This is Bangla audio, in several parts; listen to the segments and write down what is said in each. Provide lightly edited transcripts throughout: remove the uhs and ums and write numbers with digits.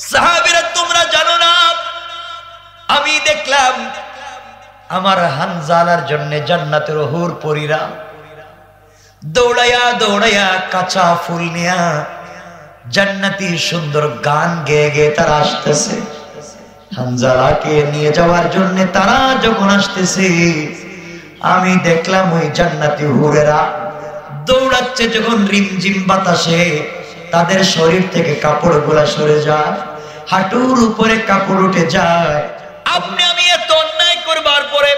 সাহাবীরা তোমরা জানো না, আমি দেখলাম আমার হানজালার জন্য জান্নাতের হুর পরীরা দৌড়াইয়া দৌড়াইয়া কাঁচা ফুল নিয়া জান্নাতি সুন্দর গান গেয়ে গেয়ে তারা আসতেছে। হানজালাকে নিয়ে যাওয়ার জন্য তারা যখন আসতেছে, আমি দেখলাম ওই জান্নাতি হুরেরা দৌড়াচ্ছে। যখন রিমঝিম বাতাসে তাদের শরীর থেকে কাপড়গুলা সরে যায়, হাঁটুর উপরে কাপড় উঠে যায়। আপনি আমি এত অন্যায় করবার পরে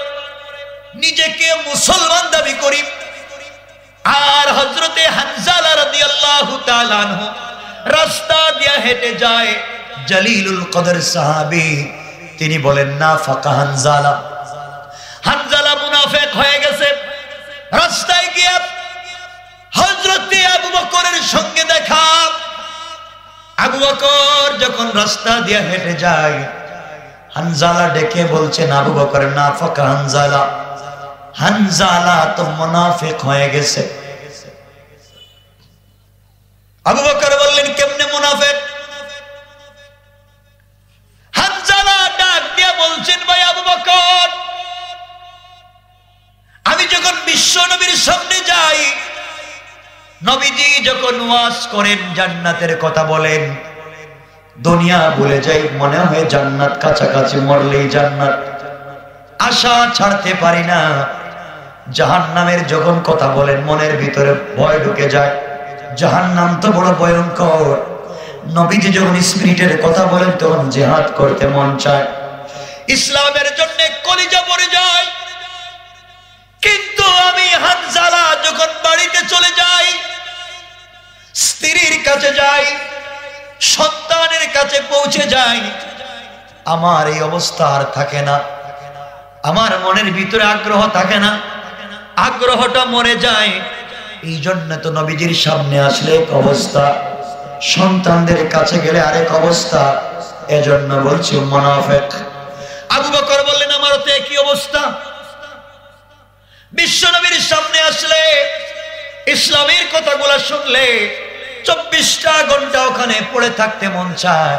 নিজেকে মুসলমান দাবি করি, আর হযরতে হানজালা রাদিয়াল্লাহু তাআলা আনহু রাস্তা দিয়ে হেঁটে যায়। জলিলুল কদর সাহাবী, তিনি বলেন না ফাকা হানজালা, হানজালা মুনাফিক হয়ে গেছে। রাস্তায় গিয়ে হযরতে আবু বকরের সঙ্গে দেখা। আবু বকর যখন রাস্তা দিয়ে হেঁটে যায়, হানজালা ডেকে বলছেন আবু বকর না ফাকা হানজালা, হানজালা তো মুনাফিক হয়ে গেছে। আবু বকর বললেন কেমনে মুনাফিক? হানজালা ডাক দিয়ে বলছেন ভাই আবু বকর, আমি যখন বিশ্ব নবীর সামনে যাই, নবীজি যখন ওয়াজ করেন জান্নাতের কথা বলেন, দুনিয়া ভুলে যাই, মনে হয় জান্নাত কাছাকাছি, মরলেই জান্নাত, আশা ছাড়তে পারি না। জাহান্নামের যখন কথা বলেন মনের ভিতরে ভয় ঢুকে যায়, জাহান্নাম তো বড় ভয়ঙ্কর। নবীজি যখন স্পিরিটের কথা বলেন তখন জিহাদ করতে মন চায়, ইসলামের জন্য কলিজা পড়ে যায়। কিন্তু আমি হানজালা যখন বাড়িতে চলে যাই, স্ত্রীর কাছে যাই, সন্তানের কাছে পৌঁছে যাই, আমার এই অবস্থা আর থাকে না। আমার মনের ভিতরে আগ্রহ থাকে না, আগ্রহটা মরে যায়। এই জন্য তো নবীজির সামনে আসলে এক অবস্থা, সন্তানদের কাছে গেলে আরেক অবস্থা। এজন্য বলছি মুনাফিক। আবু বকর বললেন আমারও তো একই অবস্থা। বিশ্ব নবীর সামনে আসলে, ইসলামের কথাগুলো শুনলে 24টা ঘন্টা ওখানে পড়ে থাকতে মন চায়,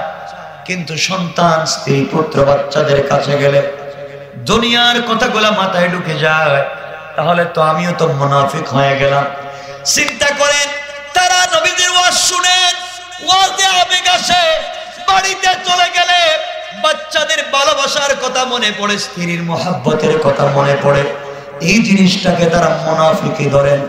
কিন্তু সন্তান স্ত্রী পুত্র বাচ্চাদের কাছে গেলে দুনিয়ার কথাগুলো মাথায় ঢুকে যায়। তাহলে তো আমিও তো মুনাফিক হয়ে গেলাম। চিন্তা করেন, তারা নবীদের ওয়াজ শুনেন, ওয়াজে আবেগ আসে, বাড়িতে চলে গেলে বাচ্চাদের ভালোবাসার কথা মনে পড়ে, স্ত্রীর মোহাব্বতের কথা মনে পড়ে। এই জিনিসটাকে তারা মুনাফিকি ধরেন।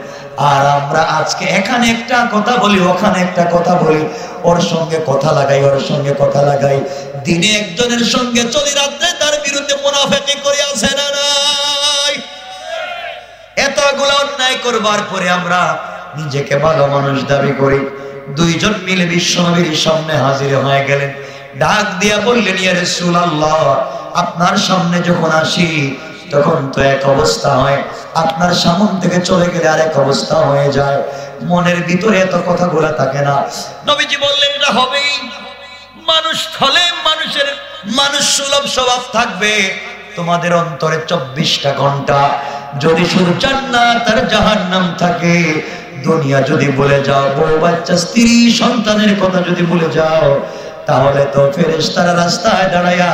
আর আমরা আজকে এখানে একটা কথা বলি, ওখানে একটা কথা বলি, ওর সঙ্গে কথা লাগাই, ওর সঙ্গে কথা লাগাই, দিনে একজনের সঙ্গে চলি, রাত্রে তার বিরুদ্ধে মুনাফিকি করে আছে না নাই? এতগুলো অন্যায় করবার পরে আমরা নিজেকে ভালো মানুষ দাবি করি। দুইজন মিলে বিশ্বনবীর সামনে হাজির হয়ে গেলেন, ডাক দিয়া বললেন ইয়া রাসূলুল্লাহ, আপনার সামনে যখন আসি তখন তো এক অবস্থা হয়, আপনার সামন থেকে চলে গেলে আরেক অবস্থা হয়ে যায়, মনের ভিতরে এত কথাগুলো থাকে না। নবীজি বললেন এটা হবেই, মানুষ হলে মানুষের মানুষ সুলভ স্বভাব থাকবে। তোমাদের অন্তরে 24টা ঘন্টা যদি শুধু জান্নাত আর জাহান্নাম থাকে, দুনিয়া যদি ভুলে যাও, বউ বাচ্চা স্ত্রী সন্তানের কথা যদি ভুলে যাও, তাহলে তো ফেরেশতারা রাস্তায় দাঁড়ায়া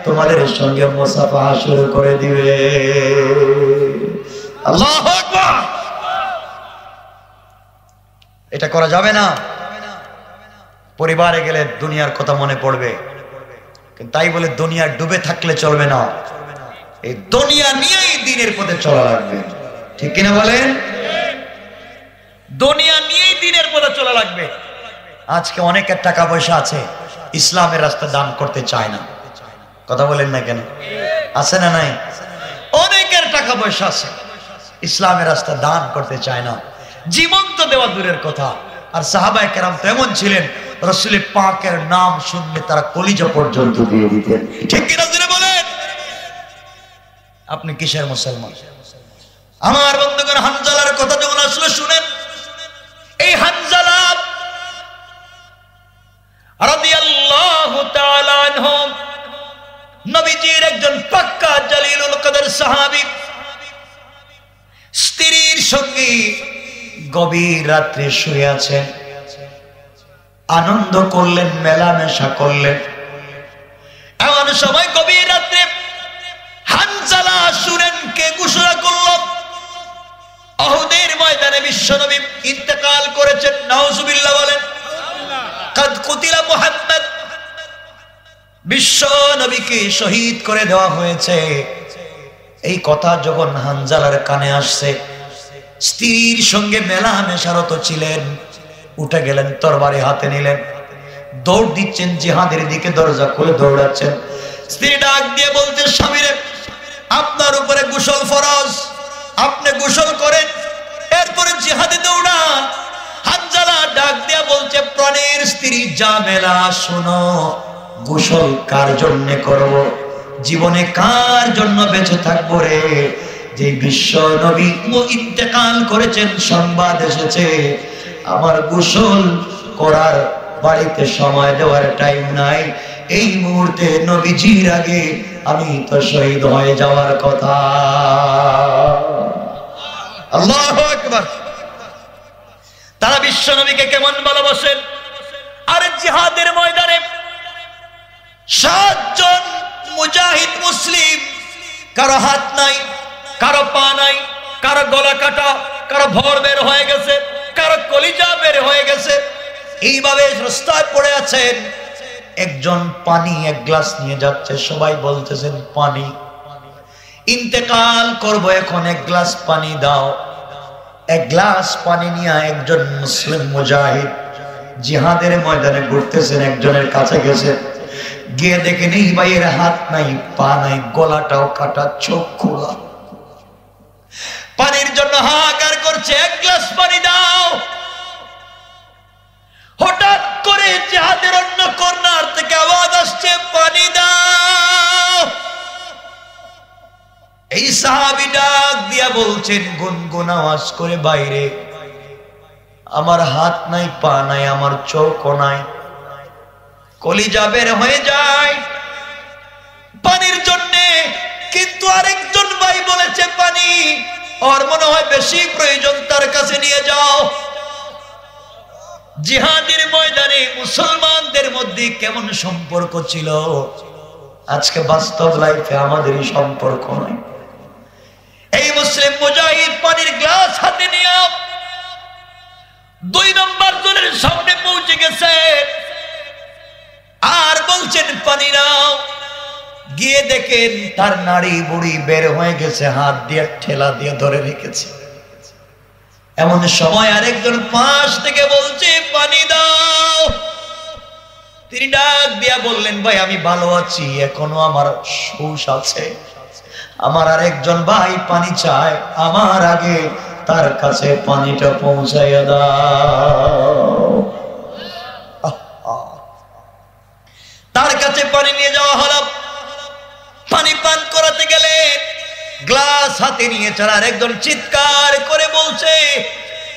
তোমাদের সঙ্গে মুসাফা শুরু করে দিবে। আল্লাহু আকবার। এটা করা যাবে না। পরিবারে গেলে দুনিয়ার কথা মনে পড়বে, কিন্তু তাই বলে দুনিয়া ডুবে থাকলে চলবে না। এই দুনিয়া নিয়েই দিনের পথে চলা লাগবে, ঠিক কিনা বলেন? দুনিয়া নিয়েই দিনের পথে চলা লাগবে। আজকে অনেকের টাকা পয়সা আছে, ইসলামের রাস্তা দান করতে চায় না। কথা বলেন না কেন? আছে না নাই? অনেকের টাকা পয়সা আছে, ইসলামের রাস্তা দান করতে চায় না, জীবন তো দেওয়া দূরের কথা। আর সাহাবায়ে কেরাম তো এমন ছিলেন, রাসূল পাকের নাম শুনলে তারা কলিজা পর্যন্ত দিয়ে দিতেন, ঠিক কিনা জোরে বলেন? আপনি কিসের মুসলমান? আমার বন্ধুগণ, হানজালার কথা যখন আসলে শুনেন, এই হানজালা রাদিয়াল্লাহু তাআলা আনহু নবীজির একজন পাক্কা জলিলুল কদর সাহাবী, স্ত্রীর সঙ্গে গভীর রাত্রে শুয়ে আছেন। আনন্দ করলেন, মেলামেশা করলেন। এমন সময় গভীর রাত্রে হানজালা শুনেন কে ঘোষণা করল উহুদের ময়দানে বিশ্বনবী ইন্তেকাল করেছেন। নাউজুবিল্লাহ বলেন। কাদ কুতিলা মুহাম্মদ, বিশ্ব নবীকে শহীদ করে দেওয়া হয়েছে। এই কথা যখন হানজালার কানে আসছে, স্ত্রীর সঙ্গে মেলামেশারত ছিলেন, উঠে গেলেন, তরবারি হাতে নিলেন, দৌড় দিচ্ছেন জিহাদের দিকে, দরজা খুলে দৌড়াচ্ছেন। স্ত্রী ডাক দিয়ে বলতে, স্বামীরে আপনার উপরে গোসল ফরজ, আপনি গোসল করেন, এরপরে জিহাদে দৌড়ান। হানজালা ডাক দিয়ে বলছে, প্রাণের স্ত্রী জামেলা, শোনো, গোসল কার জন্য করব, জীবনে কার জন্য বেঁচে থাকবো রে? যে বিশ্ব নবী ইন্তেকাল করেছেন, সংবাদ এসেছে, আমার গোসল করার, বাড়িতে সময় দেওয়ার টাইম নাই, এই মুহূর্তে নবীজির আগে আমি তো শহীদ হয়ে যাওয়ার কথা। আল্লাহু আকবার। তারা বিশ্ব নবীকে কেমন ভালোবাসেন। আর জিহাদের ময়দানে 7 জন মুজাহিদ মুসলিম, কারো হাত নাই, কারো পা নাই, কারো গলা কাটা, কারো ভর বের হয়ে গেছে, কারো কলিজা বের হয়ে গেছে, এইভাবে রাস্তায় পড়ে আছেন। একজন পানি এক গ্লাস নিয়ে যাচ্ছে, সবাই বলতেছেন পানি, ইন্তেকাল করব এখন, এক গ্লাস পানি দাও। এক গ্লাস পানি নিয়ে একজন মুসলিম মুজাহিদ জিহাদের ময়দানে ঘুরতেছেন, একজনের কাছে গেছে, গিয়ে দেখেন এই ভাইয়ের হাত নাই, পা নাই, গলাটাও কাটা, চোখ খোলা, পানির জন্য হাহাকার করছে, এক গ্লাস পানি দাও। হঠাৎ করে জিহাদের অন্য কর্নার থেকে আওয়াজ আসছে, পানি দাও। এই সাহাবী ডাক দিয়া বলছেন গুনগুন আওয়াজ করে, বাইরে আমার হাত নাই, পা নাই, আমার চোখও নাই, কলিজা বের হয়ে যায় পানির জন্যে। কিন্তু আরেকজন ভাই বলেছে পানি ওর মনে হয় বেশি প্রয়োজন, তার কাছে নিয়ে যাও। জিহাদের ময়দানে মুসলমানদের মধ্যে কেমন সম্পর্ক ছিল, আজকে বাস্তব লাইফে আমাদেরই সম্পর্ক নয়। এই মুসলিম মুজাহিদ পানির গ্লাস হাতে নিয়ে 2 নম্বর জনের সামনে পৌঁছে গেছে, আর বলছেন পানি নাও। গিয়ে দেখেন তার নাড়ি বুড়ি বের হয়ে গেছে, হাত দিয়ে ঠেলা দিয়ে ধরে রেখেছে। এমন সময় আরেকজন পাশ থেকে বলছে পানি দাও। তিনি ডাক দিয়া বললেন, ভাই আমি ভালো আছি, এখনো আমার হুঁশ আছে, আমার আরেকজন ভাই পানি চায়, আমার আগে তার কাছে পানিটা পৌঁছাইয়া দাও। তার কাছে পানি নিয়ে যাওয়া হলো। পানি পান করাতে গেলে গ্লাস হাতে নিয়ে আর একজন চিৎকার করে বলছে,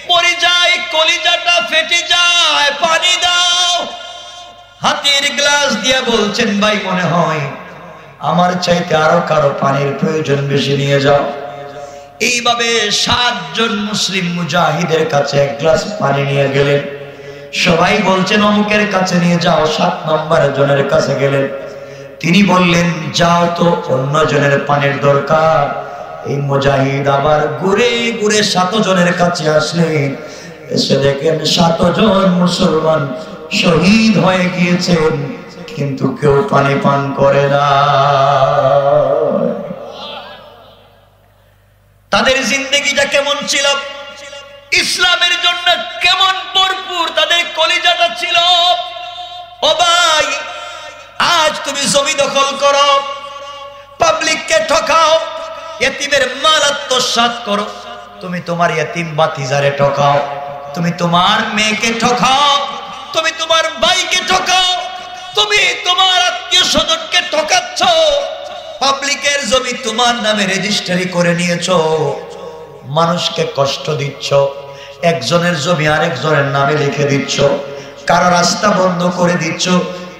মরে যায়, কলিজাটা ফেটে যায়, পানি দাও। হাতের গ্লাস দিয়ে বলছেন, ভাই মনে হয় আমার চাইতে আরো কারো পানির প্রয়োজন, বেশি নিয়ে যাও। এইভাবে 7 জন মুসলিম মুজাহিদের কাছে এক গ্লাস পানি নিয়ে গেলেন। সবাই বলছেন অমুকের কাছে নিয়ে যাও। 7 নম্বর জনের কাছে গেলেন, তিনি বললেন যাও তো, অন্য জনের পানির দরকার। এই মুজাহিদ আবার ঘুরে ঘুরে 7 জনের কাছে আসলেন, এসে দেখেন 7 জন মুসলমান শহীদ হয়ে গিয়েছেন, কিন্তু কেউ পানি পান করে না। তাদের জিন্দেগিটা কেমন ছিল, ইসলামের জন্য কেমন ভরপুর তাদের কলিজাটা ছিল। ও ভাই, আজ তুমি জমি দখল করো, পাবলিককে ঠকাও, ইতিমের মাল আত্মসাৎ করো, তুমি তোমার ইতিম বাতিজারে ঠকাও, তুমি তোমার মেয়েকে ঠকাও, তুমি তোমার ভাইকে ঠকাও, তুমি তোমার আত্মীয় স্বজনকে ঠকাচ্ছ, পাবলিকের জমি তোমার নামে রেজিস্ট্রি করে নিয়েছো, মানুষকে কষ্ট দিচ্ছ, একজনের জমি আরেকজনের নামে লিখে দিচ্ছ, কারো রাস্তা বন্ধ করে দিচ্ছ,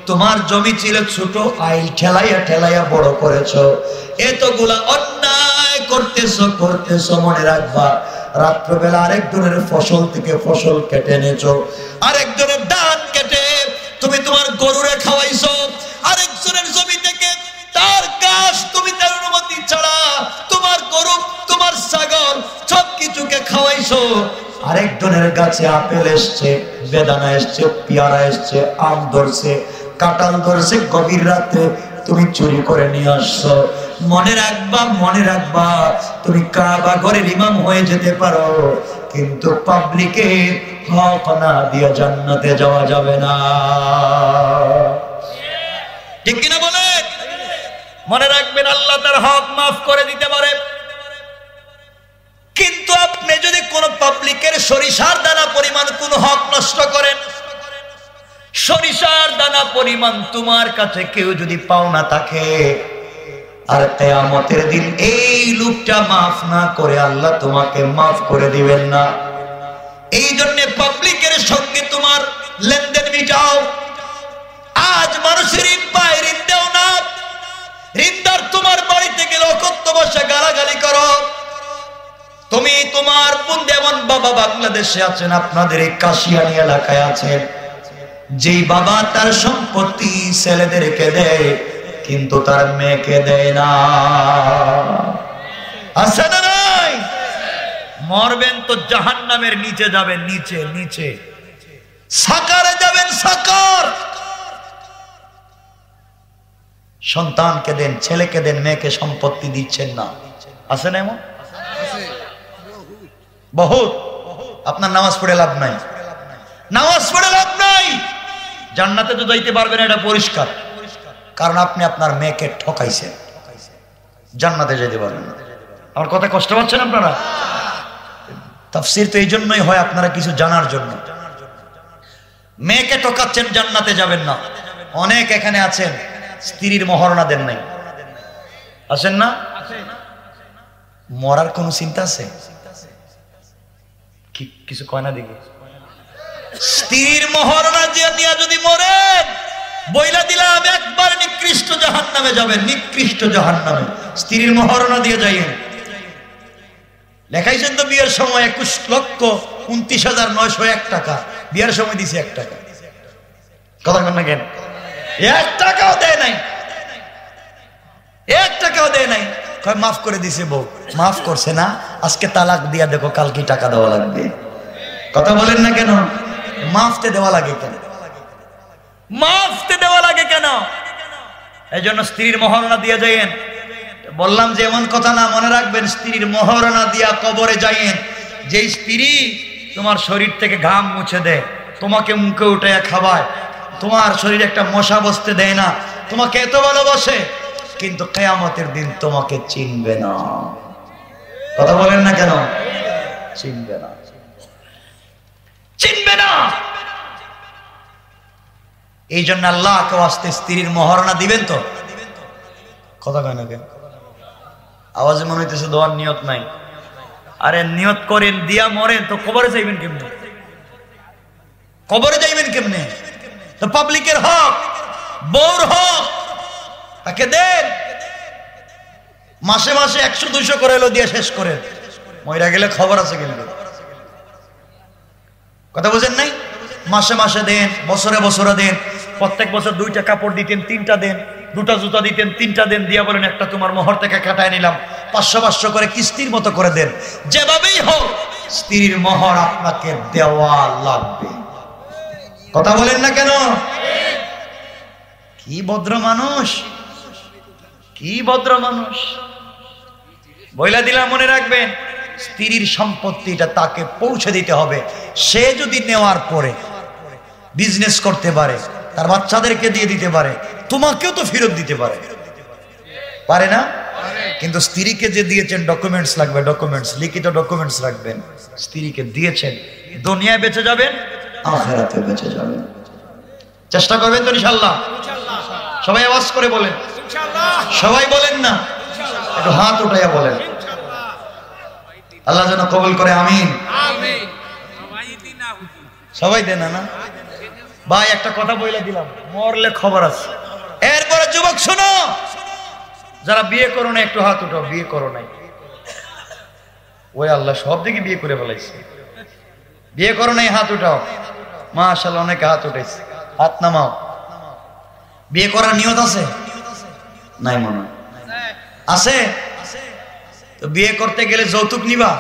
তোমার জমি ছিল ছোট, আইল ঠেলাইয়া ঠেলাইয়া বড় করেছো। এতগুলা অন্যায় করতেছো, মনে রাখবা রাত্রবেলা আরেকজনের ফসল থেকে ফসল কেটে এনেছো, আরেকজনের ধান কেটে তুমি তোমার গরুরে খাওয়াইছো, আরেকজনের জমি থেকে তার ঘাস তুমি তার অনুমতি ছাড়া তোমার গরু তোমার ছাগল সবকিছুকে খাওয়াইছো। আরেকজনের গাছে আপেল এসছে, বেদানা এসছে, পেয়ারা এসছে, আম ধরছে, কাঁঠাল ধরছে, গভীর রাতে তুমি চুরি করে নিয়ে আসছো। মনে রাখবা তুমি কাবা ঘরের ইমাম হয়ে যেতে পারো, কিন্তু পাবলিকের হক না দিয়ে জান্নাতে যাওয়া যাবে না। ঠিক কিনা বলে? মনে রাখবেন আল্লাহ তার হক মাফ করে দিতে পারে, কিন্তু আপনি যদি কোন পাবলিকের সরিষার দানা পরিমাণ কোন হক নষ্ট করেন, সরিষার দানা পরিমাণ তোমার কাছে কেউ যদি পাওনা থাকে, আর কিয়ামতের দিন এই লোকটা মাফ না করে আল্লাহ তোমাকে মাফ করে দিবেন না। এই জন্য পাবলিকের সঙ্গে তোমার লেনদেন মিটাও। আজ মানুষের পায়ে ঋণ দেও না, ঋণদার তোমার বাড়িতে গেলে অকথ্য ভাষায় গালাগালি করো। তুমি তোমার বোন যেমন বাবা বাংলাদেশে আছেন, আপনাদের এই কাশিয়ানী এলাকায় আছেন, যেই বাবা তার সম্পত্তি ছেলেদেরকে দেয় কিন্তু তার মেয়েকে দেয় না, আছে না নাই? মরবেন তো জাহান্নামের নিচে যাবেন, নিচে নিচে সাকারে যাবেন, সাকার। সন্তানকে দেন, ছেলেকে দেন, মেয়েকে সম্পত্তি দিচ্ছেন না, আছে না এমন? বহুত। আপনার নামাজ পড়ে লাভ নাই, নামাজ পড়ে লাভ নাই, জান্নাতে তো যাইতে পারবেন এটা পরিষ্কার, কারণ আপনি আপনার মেয়েকে ঠকাইছেন, জান্নাতে যেতে পারবেন না। আমার কথা কষ্ট পাচ্ছেন আপনারা? তাফসীর তো এই জন্যই হয় আপনারা কিছু জানার জন্য। মেয়েকে ঠকাচ্ছেন, জান্নাতে যাবেন না। অনেক এখানে আছেন স্ত্রীর মহরণা দেন নাই, আছেন না? মরার কোন চিন্তা আছে? কিছু কয় না দিকে। স্ত্রীর মহরণা দিয়া যদি মরেন, বইলা দিলাম একবার নিকৃষ্ট জাহান্নামে যাবেন, নিকৃষ্ট জাহান্নামে। স্ত্রীর মহরণা দিয়ে যাইয়েন। লেখাইছেন তো বিয়ের সময় 21,29,901 টাকা, বিয়ের সময় দিছে 1 টাকা। কথা কন না কেন? 1 টাকাও দেয় নাই, 1 টাকাও দেয় নাই। মাফ করে দিছে বউ, মাফ করছে না, আজকে তালাক দিয়া দেখো কাল কি টাকা দেওয়া লাগবে। কথা বলেন না কেন? মাফতে দেওয়া লাগে কেন? মাফতে দেওয়া লাগে কেন? এই জন্য স্ত্রীর মহরণা দিয়ে যাইয়েন। বললাম যে এমন কথা না, মনে রাখবেন স্ত্রীর মহরণা দিয়া কবরে যাইয়েন। যে স্ত্রী তোমার শরীর থেকে ঘাম মুছে দেয়, তোমাকে মুখে উঠাইয়া খাওয়ায়, তোমার শরীরে একটা মশা বসতে দেয় না, তোমাকে এত ভালোবাসে, কিন্তু কিয়ামতের দিন তোমাকে চিনবে না। কথা বলেন না কেন? চিনবে না, চিনবে না। এই জন্য আল্লাহকে ওয়াস্তে স্ত্রীর মহরণা দিবেন তো? কথা কয় না কেন? আওয়াজে মনে হইতেছে দোয়ার নিয়ত নাই। আরে নিয়ত করেন, দিয়া মরেন তো কবরে যাইবেন কেমনে? কবরে যাইবেন কেমনে? তো পাবলিকের হক, বউর হক তাকে দেন। মাসে মাসে 100-200 করে এলো দিয়ে শেষ করেন, মইরা গেলে খবর আছে কিন্তু। কথা বুঝেন নাই? মাসে মাসে দেন, বছরে বছরে দেন। প্রত্যেক বছর 2টা কাপড় দিতেন, 3টা দেন, 2টা জুতা দিতেন, 3টা দেন, দিয়া বলেন একটা তোমার মোহর থেকে কাটায় নিলাম। 500-500 করে কিস্তির মতো করে দেন। যেভাবেই হোক স্ত্রীর মোহর আপনাকে দেওয়া লাগবে। কথা বলেন না কেন? কি ভদ্র মানুষ, কি ভদ্র মানুষ। বইলা দিলাম, মনে রাখবেন স্ত্রীর সম্পত্তিটা তাকে পৌঁছে দিতে হবে। সে যদি নেওয়ার পরে বিজনেস করতে পারে, তার বাচ্চাদেরকে দিয়ে দিতে পারে, তোমাকেও তো ফেরত দিতে পারে, পারে না? কিন্তু স্ত্রীকে যে দিয়েছেন ডকুমেন্টস লাগবে, ডকুমেন্টস, লিখিত ডকুমেন্টস রাখবেন। স্ত্রীকে দিয়েছেন, দুনিয়ায় বেঁচে যাবেন, আখিরাতে বেঁচে যাবেন। চেষ্টা করবেন তো ইনশাআল্লাহ? সবাই আওয়াজ করে বলেন ইনশাআল্লাহ। সবাই বলেন না, একটু হাত উঠাইয়া বলেন। আল্লাহ যেন কবুল করে, আমিন। সবাই দেন না? ভাই একটা কথা বইলা দিলাম, মরলে খবর আছে। এরপরে যুবক শোনো, যারা বিয়ে করো না একটু হাত উঠাও। বিয়ে করো নাই, ওই আল্লাহ সব দিকে বিয়ে করে ফেলাইছে। বিয়ে করো নাই, হাত উঠাও। মাশাআল্লাহ, অনেকে হাত উঠাইছে। হাত নামাও। বিয়ে করার নিয়ত আছে? নাই মনে হয়। আছে? তো বিয়ে করতে গেলে যৌতুক নিবা?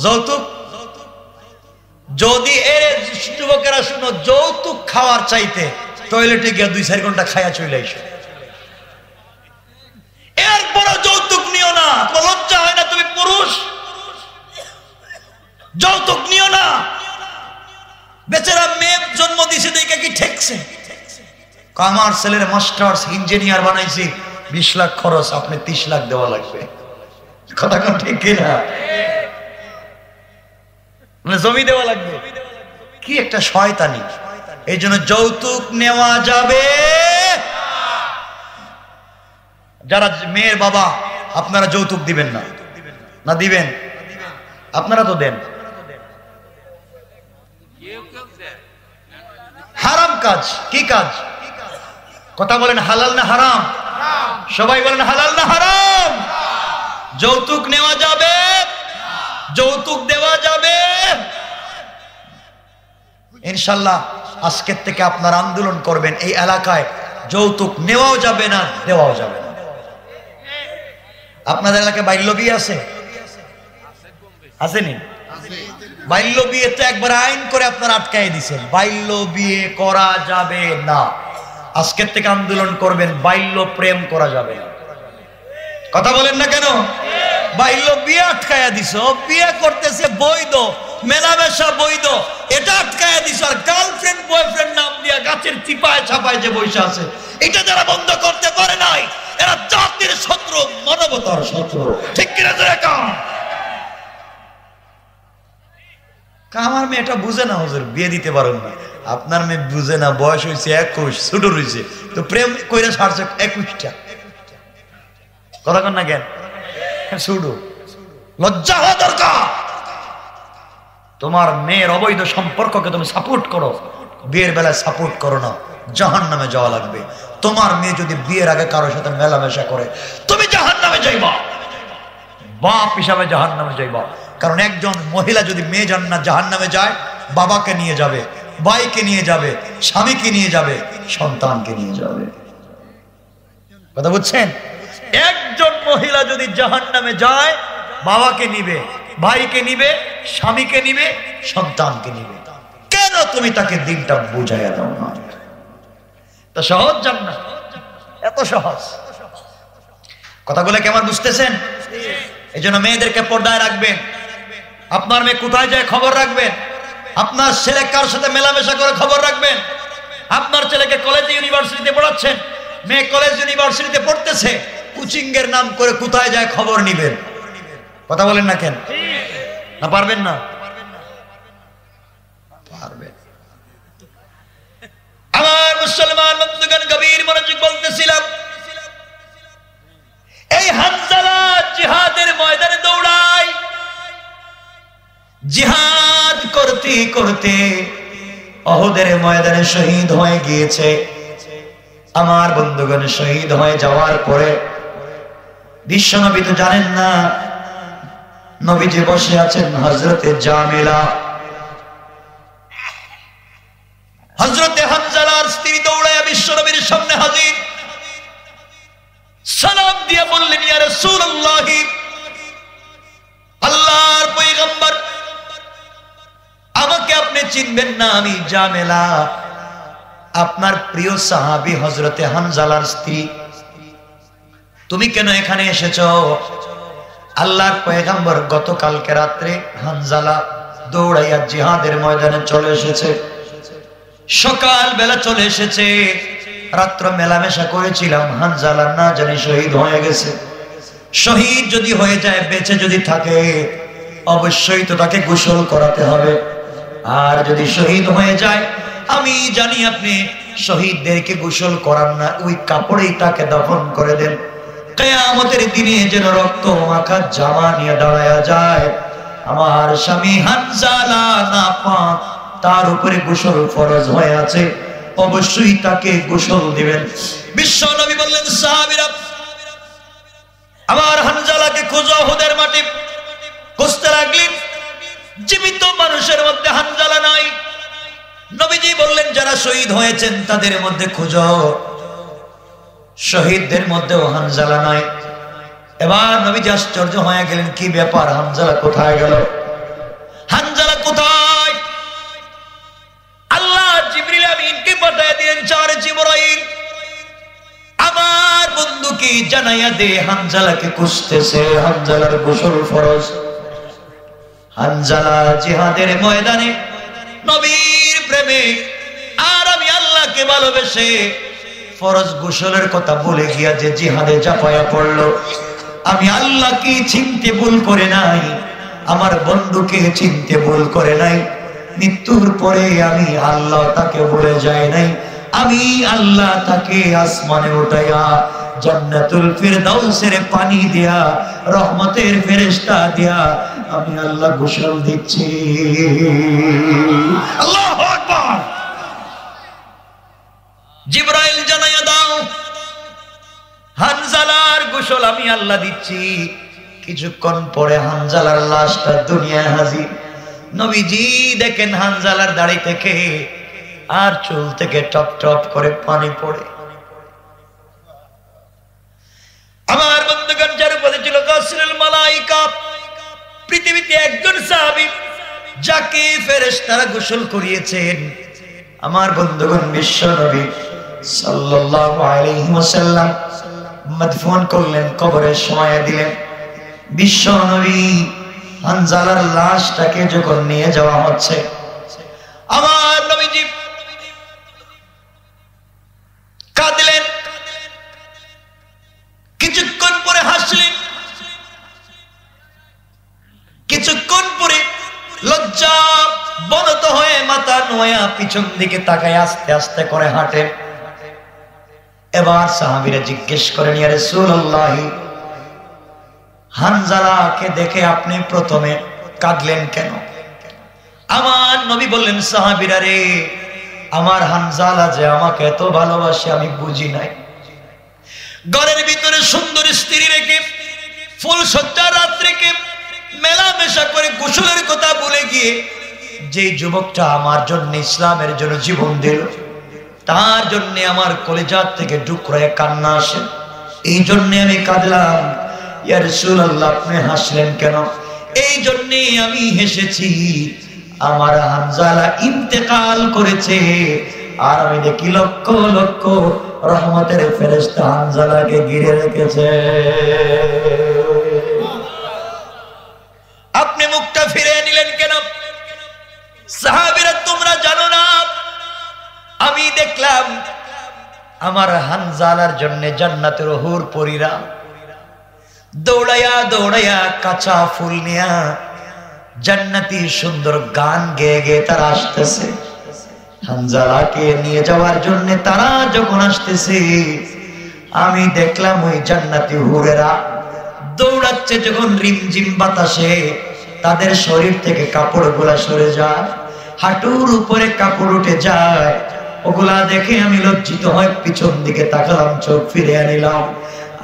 যৌতুক যদি যুবকেরা শুনো, যৌতুক খাওয়ার চাইতে টয়লেটে গিয়ে 2-4 ঘন্টা খায়া চলে এসো। এরপরও যৌতুক নিও না। তোমার লজ্জা হয় না? তুমি পুরুষ, যৌতুক নিও না। বেচারা মেয়ে জন্ম দিছে দেখে কি ঠেকছে? আমার ছেলের মাস্টার্স ইঞ্জিনিয়ার বানাইছি, 20 লাখ খরচ, আপনি 30 লাখ দেওয়া লাগবে। কথা কোন ঠিক কিনা? মানে জমি দেওয়া লাগবে। কি একটা শয়তানি। এই জন্য যৌতুক নেওয়া যাবে। যারা মেয়ের বাবা, আপনারা যৌতুক দিবেন না। না দিবেন? আপনারা তো দেন। হারাম কাজ। কি কাজ? কথা বলেন, হালাল না হারাম? সবাই বলেন হালাল না হারাম? যৌতুক নেওয়া যাবে? যৌতুক দেওয়া যাবে? ইনশাল্লাহ আজকের থেকে আপনারা আন্দোলন করবেন, এই এলাকায় যৌতুক নেওয়াও যাবে না, দেওয়াও যাবে না। আপনাদের এলাকায় বাল্য বিয়ে আছে? আসেনি? বাল্য বিয়ে তো একবার আইন করে আপনারা আটকায় দিচ্ছেন। বাল্য বিয়ে করা যাবে না। আজকের থেকে আন্দোলন করবেন, বাল্য প্রেম করা যাবে না। কথা বলেন না কেন? বাল্য বিয়ে আটকায়া দিছ, বিয়ে করতেছে বৈধ, মেলামেশা বৈধ, এটা আটকায়া দিছ। আর গার্লফ্রেন্ড বয়ফ্রেন্ড নাম দিয়া গাছের চিপায় ছাপায় যে বৈশা আছে, এটা যারা বন্ধ করতে পারে নাই, এরা জাতির শত্রু, মানবতার শত্রু। ঠিক কিনা? আমার মেয়ে এটা বুঝে না হুজুর, বিয়ে দিতে পারেন না। আপনার মেয়ে বুঝে না, বয়স হয়েছে 21, ছোট রয়েছে, তো প্রেম কইরা ছাড়ছে 21টা। কথা কন না কেন? শুধু লজ্জা হওয়া দরকার। তোমার মেয়ের অবৈধ সম্পর্ককে তুমি সাপোর্ট করো, বিয়ের বেলায় সাপোর্ট করো না, জাহান্নামে যাওয়া লাগবে। তোমার মেয়ে যদি বিয়ের আগে কারোর সাথে মেলামেশা করে, তুমি জাহান্নামে যাইবা, বাপ হিসাবে জাহান্নামে যাইবা। কারণ একজন মহিলা যদি মেয়ে জাহান্নামে যায়, বাবাকে নিয়ে যাবে, ভাইকে নিয়ে যাবে, স্বামীকে নিয়ে যাবে, সন্তানকে নিয়ে যাবে। কথা বুঝছেন? একজন মহিলা যদি জাহান্নামে যায়, বাবাকে নিবে, ভাইকে নিবে, স্বামীকে নিবে, সন্তানকে নিবে। কেন তুমি তাকে দিনটা বুঝাইয়া দাও না? তো সহজ জান্নাত, এত সহজ। কথাগুলো কেমন বুঝতেছেন? এই জন্য মেয়েদেরকে পর্দায় রাখবেন। আপনার মেয়ে কোথায় যায় খবর রাখবেন। আপনার ছেলে কার সাথে মেলামেশা করে খবর রাখবেন। আপনার ছেলেকে কলেজে ইউনিভার্সিটিতে পড়াচ্ছেন, মেয়ে কলেজ ইউনিভার্সিটিতে পড়তেছে, কোচিং এর নাম করে কোথায় যায় খবর নিবেন। কথা বলেন না কেন? না পারবেন না? পারবেন। আমার মুসলমান বন্ধুগণ, গভীর মনোযোগ বলতেছিলাম, এই হানজালা জিহাদের ময়দানে দৌড়ায়। জিহাদ করতে করতে উহুদের ময়দানে শহীদ হয়ে গিয়েছে। আমার বন্ধুগণ, শহীদ হয়ে যাওয়ার পরে বিশ্বনবী তো জানেন না, নবীজি বসে আছেন হযরতে জামিলা। হযরতে হানজালার স্ত্রী দৌড়ায় বিশ্বনবীর সামনে হাজির, সালাম দিয়ে বললেন, ইয়া রাসূলুল্লাহ, আল্লাহর পয়গম্বর, আমাকে আপনি চিনবেন না, আমি জামেলা, আপনার প্রিয় সাহাবী হযরতে হানজালার স্ত্রী। তুমি কেন এখানে এসেছো? আল্লাহর পয়গম্বর গতকালকে রাত্রে হানজালা দৌড়াইয়া জিহাদের ময়দানে চলে এসেছে, সকাল বেলা চলে এসেছে। রাত্র মেলামেশা করেছিলাম, হানজালা না জানি শহীদ হয়ে গেছে। শহীদ যদি হয়ে যায়, বেঁচে যদি থাকে, অবশ্যই তো তাকে গোসল করাতে হবে। আর যদি শহীদ হয়ে যায়, আমি জানি আপনি শহীদদেরকে গোসল করান না, ওই কাপড়েই তাকে দাফন করে দেন। কিয়ামতের দিনে যেন রক্ত মাখা জামা নিয়ে দাঁড়ায়া যায়। আমার স্বামী হানজালা নাপাক, তার উপরে গোসল ফরজ হয়ে আছে, অবশ্যই তাকে গোসল দিবেন। বিশ্ব নবী বললেন, সাহাবীরা আমার হানজালাকে খোঁজো, উহুদের মাটি খুঁজতে লাগলেন। জীবিত মানুষের মধ্যে হানজালা নাই। নবীজি বললেন যারা শহীদ হয়েছেন তাদের মধ্যে খুঁজো, শহীদদের মধ্যেও হানজালা নাই। এবার নবীজি আশ্চর্য হয়ে গেলেন, কি ব্যাপার, হানজালা কোথায় গেল? হানজালা কোথায়? আল্লাহ জিবরিল আমিনকে পাঠিয়ে দিলেন, চার জিবরাইল আমার বন্ধুকে জানাইয়া দে হানজালাকে খুঁজতেছে, হানজালার গোসল ফরজ। হানজালা জিহাদের ময়দানে নবীর প্রেমে আর আমি আল্লাহকে ভালোবেসে ফরজ গোসলের কথা বলে গিয়া যে জিহাদে ঝাঁপায়া পড়লো। আমি আল্লাহকে চিনতে ভুল করে নাই, আমার বন্ধুকে চিনতে ভুল করে নাই। মৃত্যুর পরে আমি আল্লাহ তাকে ভুলে যায় নাই, আমি আল্লাহ তাকে আসমানে উঠাইয়া জান্নাতুল ফিরদাউসের পানি দিয়া, রহমতের ফেরেশতা দিয়া আমি আল্লাহ গোসল দিচ্ছি। আল্লাহু আকবার। জিবরাইল জানাইয়া দাও হানজালার গোসল আমি আল্লাহ দিচ্ছি। কিছুক্ষণ পরে হানজালার লাশটা দুনিয়ায় হাজির। নবীজি দেখেন হানজালার দাড়ি থেকে আর চুল থেকে টপ টপ করে পানি পড়ে। আমার বন্ধুগণ, যার উপরে ছিল গাসরুল মালাইকা, পৃথিবীতে একজন সাহাবী যাকে ফেরেশতারা গোসল করিয়েছেন। আমার বন্ধুগণ, বিশ্ব নবী সাল্লাল্লাহু আলাইহি ওয়াসাল্লাম মদফুন করলেন, কবরে শোয়া দিলেন। বিশ্ব নবী হানজালার লাশটাকে যখন নিয়ে যাওয়া হচ্ছে, আমার নবীজি কাঁদলেন, কিছুক্ষণ পরে হাসলেন, কিছুক্ষণ পরে লজ্জা বনত হয়ে মাথা নোয়া পিছন দিকে তাকায় আস্তে আস্তে করে হাঁটেন। এবার সাহাবীরা জিজ্ঞেস করেন, ইয়া রাসূলুল্লাহ, হানজালাকে দেখে আপনি প্রথমে কাঁদলেন কেন? আমার নবী বললেন, সাহাবীরা রে, আমার হানজালা যে আমাকে এত ভালোবাসে আমি বুঝি নাই। ঘরের ভিতরে সুন্দর স্ত্রী রেখে, ফুল সজ্জার রাত রেখে, মেলামেশা করে গোসলের কথা ভুলে গিয়ে যে যুবকটা আমার জন্য, ইসলামের জন্য জীবন দিল, তার জন্য আমার কলিজার থেকে টুকরায় কান্না আসে। এই জন্য আমি কাঁদলাম। ইয়া রাসূলুল্লাহ, আপনি হাসলেন কেন? এই জন্য আমি হেসেছি, আমার হানজালা ইন্তেকাল করেছে আর আমি দেখি লক্ষ লক্ষ রহমতের ফেরেশতা হানজালাকে ঘিরে রেখেছে। আপনি মুখটা ফিরে নিলেন কেন? সাহাবীরা, তোমরা জানো না, আমি দেখলাম আমার হানজালার জন্য জান্নাতের হুর পরীরা দৌড়াইয়া দৌড়াইয়া কাঁচা ফুল নিয়া জান্নাতি সুন্দর গান গেয়ে গেয়ে তারা আসতেছে। হানজালাকে নিয়ে যাওয়ার জন্য তারা যখন আসতেছে, আমি দেখলাম ওই জান্নাতি হুরেরা দৌড়াচ্ছে। যখন রিমঝিম বাতাসে তাদের শরীর থেকে কাপড়গুলা সরে যায়, হাঁটুর উপরে কাপড় উঠে যায়, ওগুলা দেখে আমি লজ্জিত হয়ে পিছন দিকে তাকালাম, চোখ ফিরে আনিলাম।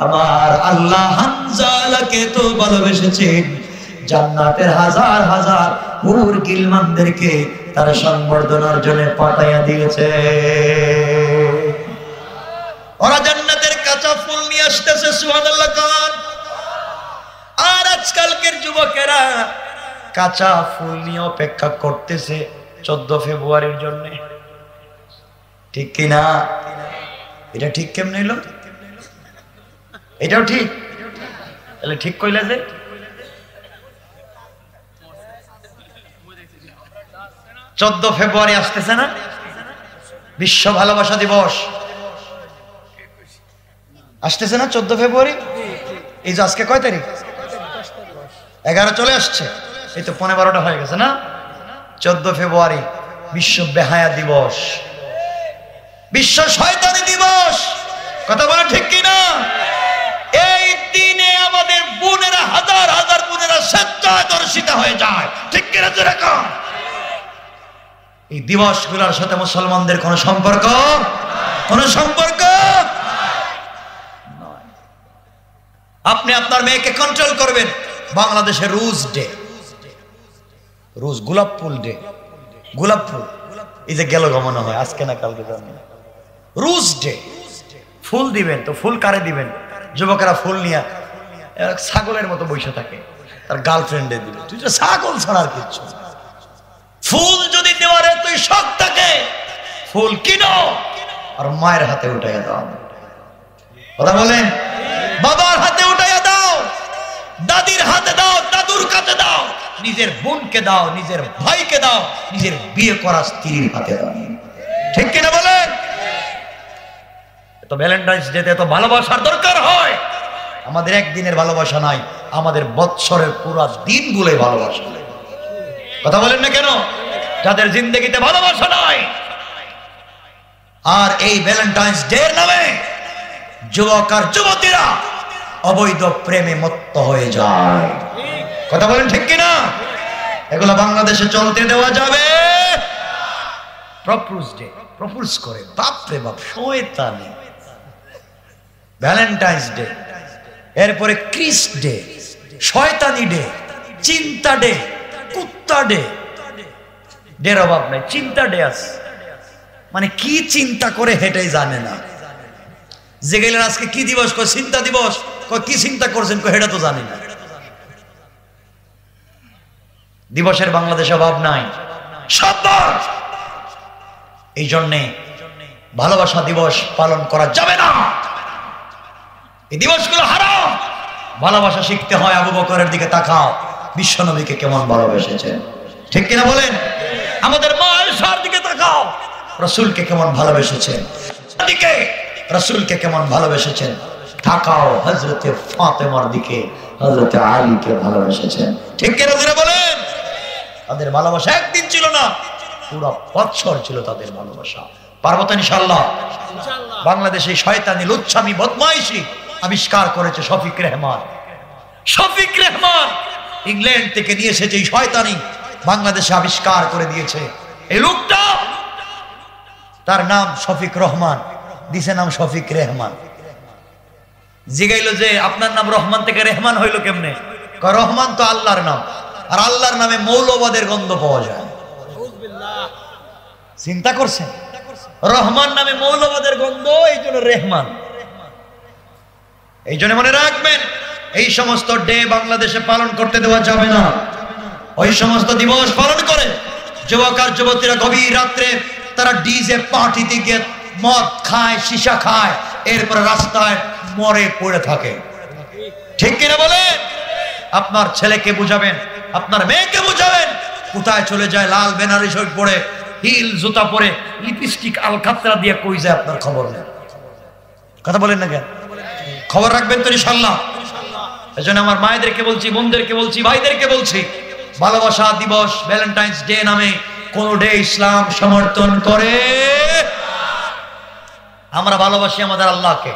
আমার আল্লাহ হানজালাকে তো ভালোবেসেছেন, জান্নাতের হাজার হাজার হুর গিলমানদেরকে তার সংবর্ধনার জন্য পাঠাইয়া দিয়েছে। ওরা জান্নাতের কাঁচা ফুল নিয়ে আসতেছে, সুবহানাল্লাহ খান। আর আজকালকের যুবকেরা কাঁচা ফুল নিয়ে অপেক্ষা করতেছে 14 ফেব্রুয়ারির জন্য। ঠিক কিনা? এটা ঠিক কেমনে হলো? এটাও ঠিক? তাহলে ঠিক কইলা যে 14 ফেব্রুয়ারি আসতেছে না, বিশ্ব ভালোবাসা দিবস আসতেছে না 14 ফেব্রুয়ারি। এই যে আজকে কয় তারিখ? 11 চলে আসছে, এই তো 15টা হয়ে গেছে না। 14 ফেব্রুয়ারি বিশ্ব বেহায়া দিবস, বিশ্ব শয়তানি দিবস। কথা বলা ঠিক কিনা? এই দিনে আমাদের বোনেরা, হাজার হাজার বোনেরা স্বেচ্ছায় দর্শিতা হয়ে যায়। ঠিক কিনা? যেরকম এই দিবসগুলোর সাথে মুসলমানদের কোন সম্পর্ক, কোন সম্পর্ক নয়। আপনি আপনার মেয়েকে কন্ট্রোল করবেন। বাংলাদেশের রোজ ডে, রোজ গোলাপ ফুল ডে, গোলাপ ফুল এই যে গেল গমন হয় আজকে না কালকে জানি রোজ ডে ফুল দিবেন তো ফুল কারে দিবেন যুবকেরা ফুল নিয়ে ছাগলের মতো বসে থাকে তার গার্লফ্রেন্ডে দিবে তুই তো ছাগল ছাড়ার কিচ্ছু ফুল যদি দেওয়ারে তুই শখ থাকে ফুল কিনো আর মায়ের হাতে উঠাইয়া দাও কথা বলেন বাবার হাতে উঠাইয়া দাও দাদির হাতে দাও দাদুর কাছে দাও নিজের বোনকে দাও নিজের ভাইকে দাও নিজের বিয়ে করা স্ত্রীর হাতে দাও ঠিক কিনা বলেন তো ভ্যালেন্টাইন্স ডেতে তো ভালোবাসার দরকার হয় আমাদের একদিনের ভালোবাসা নাই আমাদের বৎসরের পুরো দিনগুলোই ভালোবাসা কথা বলেন না কেন যাদের জিন্দেগিতে ভালোবাসা নাই আর এই ভ্যালেন্টাইন্স ডে নামে যুবক আর যুবতীরা অবৈধ প্রেমে মত্ত হয়ে যায় কথা বলেন ঠিক কিনা এগুলো বাংলাদেশে চলতে দেওয়া যাবে প্রপোজ ডে প্রপোজ করে বাপ রে বাপ শয়তানি ভ্যালেন্টাইন্স ডে এরপরে ক্রিস ডে শয়তানি ডে চিন্তা ডে কুত্তা ডে ডের অভাব নাই চিন্তা ডে আছে মানে কি চিন্তা করে হেঁটেই জানে না যে গেলেন আজকে কি দিবস কয় চিন্তা দিবস কয় কি চিন্তা করছেন কয় হেটা তো জানি না দিবসের বাংলাদেশে অভাব নাই সাবধান এই জন্যে ভালোবাসা দিবস পালন করা যাবে না এই দিবসগুলো হারাম ভালোবাসা শিখতে হয় আবু বকরের দিকে তাকাও বিশ্বনবীকে কেমন ভালোবেসেছেন ঠিক কিনা বলেন আমাদের মা আয়েশার দিকে তাকাও রাসূলকে কেমন ভালোবেসেছেন দিকে রাসূলকে কেমন ভালোবেসেছেন তাকাও হযরতে ফাতেমার দিকে হযরতে আলীকে ভালোবেসেছেন ঠিক কিনা জোরে বলেন তাদের ভালোবাসা একদিন ছিল না পুরো বৎসর ছিল তাদের ভালোবাসা পারবো তো ইনশাআল্লাহ বাংলাদেশে শয়তানি লুচ্ছামি বদমাইশি আবিষ্কার করেছে শফিক রেহমান ইংল্যান্ড থেকে নিয়ে এসেছে এই শয়তানি বাংলাদেশে আবিষ্কার করে দিয়েছে এই লোকটা তার নাম শফিক রহমান দিছে নাম শফিক রেহমান জিগাইলো যে আপনার নাম রহমান থেকে রেহমান হইলো কেমনে রহমান তো আল্লাহর নাম আর আল্লাহর নামে মৌলবাদের গন্ধ পাওয়া যায় চিন্তা করছেন রহমান নামে মৌলবাদের গন্ধ এই জন্য রেহমান এই জন্য মনে রাখবেন এই সমস্ত ডে বাংলাদেশে পালন করতে দেওয়া যাবে না ওই সমস্ত দিবস পালন করে যুবক আর যুবতীরা গভীর রাত্রে তারা ডিজে পার্টিতে গিয়ে মদ খায় সীসা খায় এরপর রাস্তায় মরে পড়ে থাকে ঠিক কিনা বলেন আপনার ছেলেকে বুঝাবেন আপনার মেয়েকে বুঝাবেন কোথায় চলে যায় লাল বেনারসি শরীর পরে হিল জুতা পরে লিপস্টিক আলকাতরা দিয়ে কই যায় আপনার খবর নেই কথা বলেন না কেন খবর রাখবেন তো ইনশাআল্লাহ এজন্য আমার মায়েদেরকে বলছি বোনদেরকে বলছি ভাইদেরকে বলছি ভালোবাসা দিবস ভ্যালেন্টাইন্স ডে নামে কোন ডে ইসলাম সমর্থন করে আমরা ভালোবাসি আমাদের আল্লাহকে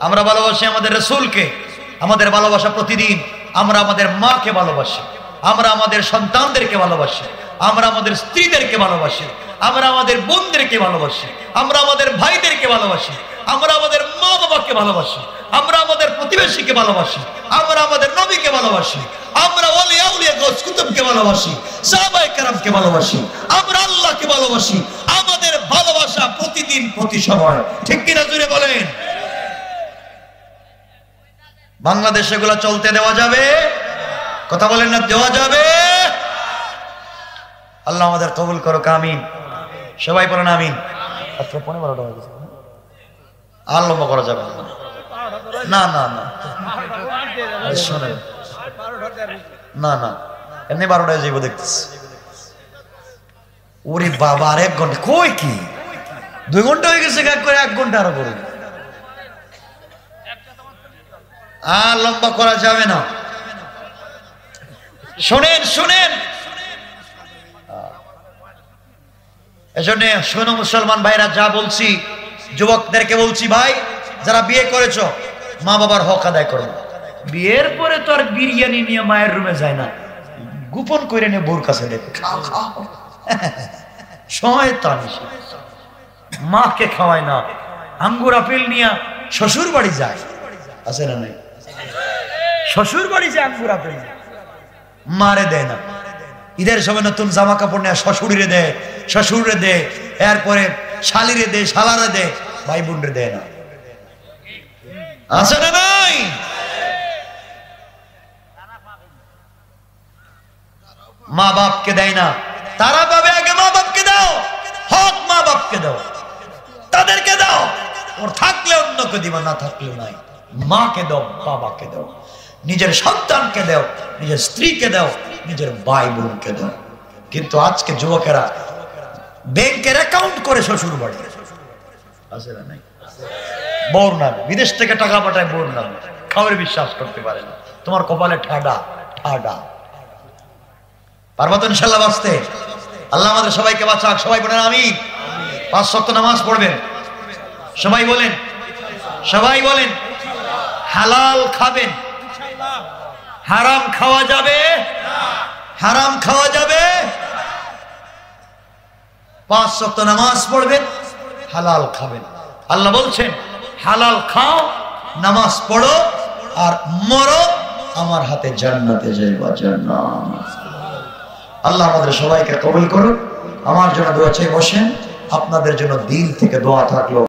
আমরা ভালোবাসি আমাদের রাসূলকে আমাদের ভালোবাসা প্রতিদিন আমরা আমাদের মাকে ভালোবাসি আমরা আমাদের সন্তানদেরকে ভালোবাসি আমরা আমাদের স্ত্রীদেরকে ভালোবাসি আমরা আমাদের বোনদেরকে ভালোবাসি আমরা আমাদের ভাইদেরকে ভালোবাসি আমরা আমাদের মা বাবাকে ভালোবাসি আমরা আমাদের প্রতিবেশীকে ভালোবাসি আমরা আমাদের নবীকে ভালোবাসি আমরা ওলিয়া উলিয়া গাউস কুতুবকে ভালোবাসি সাহাবায়ে কেরামকে ভালোবাসি আমরা আল্লাহকে ভালোবাসি আমাদের ভালোবাসা প্রতিদিন প্রতি সময় ঠিক কিনা জুড়ে বলেন বাংলাদেশে এগুলো চলতে দেওয়া যাবে কথা বলেন না দেওয়া যাবে আল্লাহ আমাদের কবুল করুক আমিন সবাই বলেন আমিন আচ্ছা 15টা হয়ে গেছে আর লম্বা করা যাবে না না না শোনেন না না এমনি 12টায় যাইব দেখতেছি ওরে বাবা আর 1 ঘন্টা কই কি 2 ঘন্টা হয়ে গেছে এক করে 1 ঘন্টা আরো করুন আর লম্বা করা যাবে না শুনেন শুনেন এজন্য শোনো মুসলমান ভাইরা যা বলছি যুবকদেরকে বলছি ভাই যারা বিয়ে করেছো মা বাবার হক আদায় করো বিয়ের পরে তো আর বিরিয়ানি নিয়ে মায়ের রুমে যায় না গোপন করে নিয়ে বোর কাছে দেখে খাও খাও শয়তানি মাকে খাওয়ায় না আঙ্গুর আপেল নিয়ে শ্বশুর বাড়ি যায় আছে না নাই শ্বশুর বাড়ি যায় আঙ্গুর আপেল মারে দেয় না ঈদের সময় নতুন জামা কাপড় নেয় শ্বশুরিরে দেয় শ্বশুরে দে, এরপরে শালিরে দে, শালারে দে, ভাই বোনরে দেয় না। আছে না নাই? মা বাপকে দেয় না, তারা পাবে আগে মা বাপকে দাও, হক মা বাপকে দাও, তাদেরকে দাও। ওর থাকলে অন্যকে দিবা, না থাকলে নাই। মাকে দাও, বাবাকে দাও, নিজের সন্তানকে দাও, নিজের স্ত্রীকে দাও, নিজের ভাই বোনকে দাও। কিন্তু আজকে যুবকেরা ব্যাংকের অ্যাকাউন্ট করে শ্বশুর বাড়ি, আছে না নাই? বউর নামে বিদেশ থেকে টাকা পাঠায়, বউর নামে খাওয়ার বিশ্বাস করতে পারে না। তোমার কপালে ঠাডা ঠাডা। পারবা তো ইনশাআল্লাহ বাঁচতে? আল্লাহ আমাদের সবাইকে বাঁচাক। সবাই বলেন আমিন। 5 ওয়াক্ত নামাজ পড়বেন, সবাই বলেন, সবাই বলেন। হালাল খাবেন, হারাম খাওয়া যাবে না, হারাম খাওয়া যাবে। 5 ওয়াক্ত নামাজ পড়বেন, হালাল খাবেন। আল্লাহ বলছেন হালাল খাও, নামাজ পড়ো, আর মরো আমার হাতে, জান্নাতে যাইবা জান্নাত। আল্লাহ আমাদের সবাইকে কবুল করুন। আমার জন্য দোয়া চাই বসেন, আপনাদের জন্য দিল থেকে দোয়া থাকলো।